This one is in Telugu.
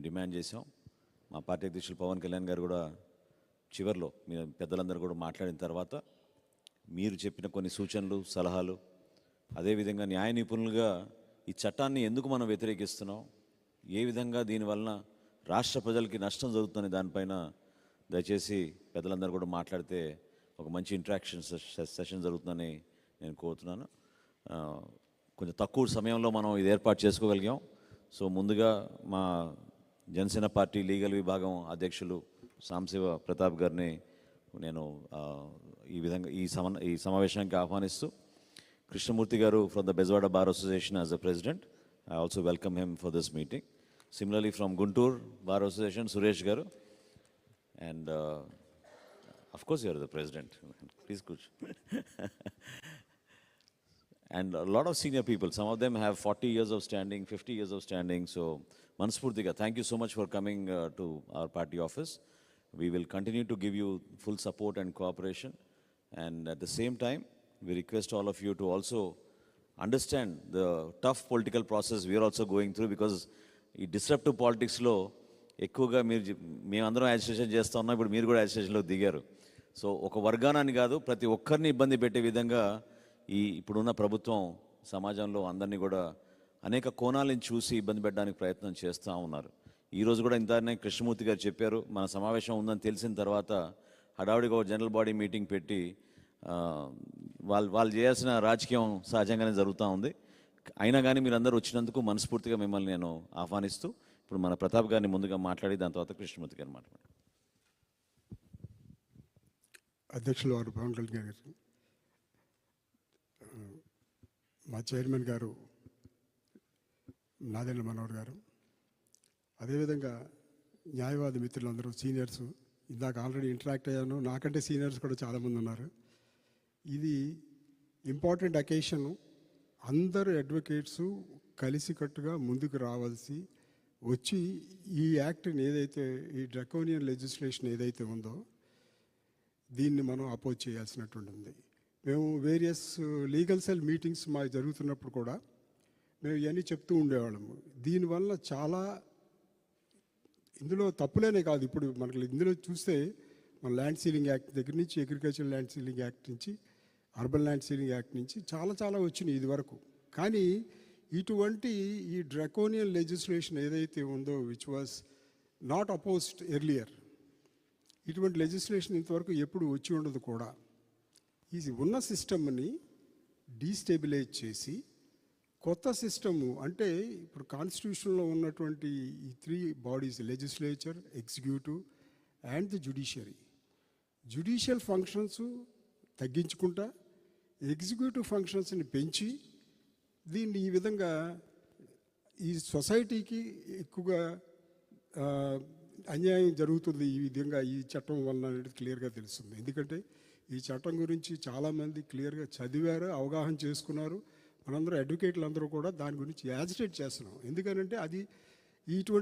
మేము డిమాండ్ చేసాం. మా పార్టీ అధ్యక్షులు పవన్ కళ్యాణ్ గారు కూడా చివరిలో మీ పెద్దలందరూ కూడా మాట్లాడిన తర్వాత మీరు చెప్పిన కొన్ని సూచనలు, సలహాలు, అదేవిధంగా న్యాయ నిపుణులుగా ఈ చట్టాన్ని ఎందుకు మనం వ్యతిరేకిస్తున్నాం, ఏ విధంగా దీనివలన రాష్ట్ర ప్రజలకి నష్టం జరుగుతుందని దానిపైన దయచేసి పెద్దలందరూ కూడా మాట్లాడితే ఒక మంచి ఇంటరాక్షన్ సెషన్ జరుగుతుందని నేను కోరుతున్నాను. కొంచెం తక్కువ సమయంలో మనం ఇది ఏర్పాటు చేసుకోగలిగాం. సో ముందుగా మా జనసేన పార్టీ లీగల్ విభాగం అధ్యక్షులు సాంశివ ప్రతాప్ గారిని నేను ఈ విధంగా ఈ సమావేశానికి ఆహ్వానిస్తూ, కృష్ణమూర్తి గారు from the Bezawada bar association as a president, I also welcome him for this meeting. Similarly from Guntur Bar Association, Suresh Garu, and of course you are the president. Please coach. And a lot of senior people, some of them have 40 years of standing, 50 years of standing. So Manspurtiga, thank you so much for coming to our party office. We will continue to give you full support and cooperation, and at the same time we request all of you to also understand the tough political process we are also going through, because ఈ డిస్రప్టివ్ పాలిటిక్స్లో ఎక్కువగా మేమందరం యాజిటేషన్ చేస్తూ ఉన్నాం. ఇప్పుడు మీరు కూడా యాజిటేషన్లో దిగారు. సో ఒక వర్గాన్ని కాదు, ప్రతి ఒక్కరిని ఇబ్బంది పెట్టే విధంగా ఇప్పుడున్న ప్రభుత్వం సమాజంలో అందరినీ కూడా అనేక కోణాలను చూసి ఇబ్బంది పెట్టడానికి ప్రయత్నం చేస్తూ ఉన్నారు. ఈరోజు కూడా ఇంతనే కృష్ణమూర్తి గారు చెప్పారు, మన సమావేశం ఉందని తెలిసిన తర్వాత హడావుడిగా ఒక జనరల్ బాడీ మీటింగ్ పెట్టి వాళ్ళు చేయాల్సిన రాజకీయం సహజంగానే జరుగుతూ ఉంది. అయినా కానీ మీరందరూ వచ్చినందుకు మనస్ఫూర్తిగా మిమ్మల్ని నేను ఆహ్వానిస్తూ, ఇప్పుడు మన ప్రతాప్ గారిని ముందుగా మాట్లాడి దాని తర్వాత కృష్ణమూర్తి గారిని మాట్లాడి. అధ్యక్షులు వారు పవన్ కళ్యాణ్ గారు, మా చైర్మన్ గారు నాదెండ్ల మనోహర్ గారు, అదేవిధంగా న్యాయవాది మిత్రులందరూ, సీనియర్స్, ఇందాక ఆల్రెడీ ఇంటరాక్ట్ అయ్యాను, నాకంటే సీనియర్స్ కూడా చాలామంది ఉన్నారు. ఇది ఇంపార్టెంట్ అకేషను. అందరు అడ్వకేట్సు కలిసికట్టుగా ముందుకు రావాల్సి వచ్చి ఈ యాక్ట్ని ఏదైతే, ఈ డ్రకోనియన్ లెజిస్లేషన్ ఏదైతే ఉందో దీన్ని మనం అపోజ్ చేయాల్సినటువంటి ఉంది. మేము వేరియస్ లీగల్ సెల్ మీటింగ్స్ మాకు జరుగుతున్నప్పుడు కూడా మేము ఇవన్నీ చెప్తూ ఉండేవాళ్ళము. దీనివల్ల చాలా ఇందులో తప్పులేనే కాదు, ఇప్పుడు మనకి ఇందులో చూస్తే మన ల్యాండ్ సీలింగ్ యాక్ట్ దగ్గర నుంచి, అగ్రికల్చర్ ల్యాండ్ సీలింగ్ యాక్ట్ నుంచి, అర్బన్ ల్యాండ్ సీలింగ్ యాక్ట్ నుంచి చాలా వచ్చినాయి ఇది వరకు. కానీ ఇటువంటి ఈ డ్రకోనియన్ లెజిస్లేషన్ ఏదైతే ఉందో, which was not opposed earlier, ఇటువంటి లెజిస్లేషన్ ఇంతవరకు ఎప్పుడు వచ్చి ఉండదు కూడా. ఇది ఉన్న సిస్టమ్ని డీస్టెబిలైజ్ చేసి కొత్త సిస్టము, అంటే ఇప్పుడు కాన్స్టిట్యూషన్లో ఉన్నటువంటి ఈ 3 bodies, legislature, executive and the judicial functions తగ్గించుకుంటా ఎగ్జిక్యూటివ్ ఫంక్షన్స్ని పెంచి దీన్ని ఈ విధంగా ఈ సొసైటీకి ఎక్కువగా అన్యాయం జరుగుతుంది ఈ విధంగా ఈ చట్టం వలన అనేది క్లియర్గా తెలుస్తుంది. ఎందుకంటే ఈ చట్టం గురించి చాలామంది క్లియర్గా చదివారు, అవగాహన చేసుకున్నారు. మనందరూ అడ్వకేట్లు అందరూ కూడా దాని గురించి యాజిటేట్ చేస్తున్నాం. ఎందుకనంటే అది ఇటువంటి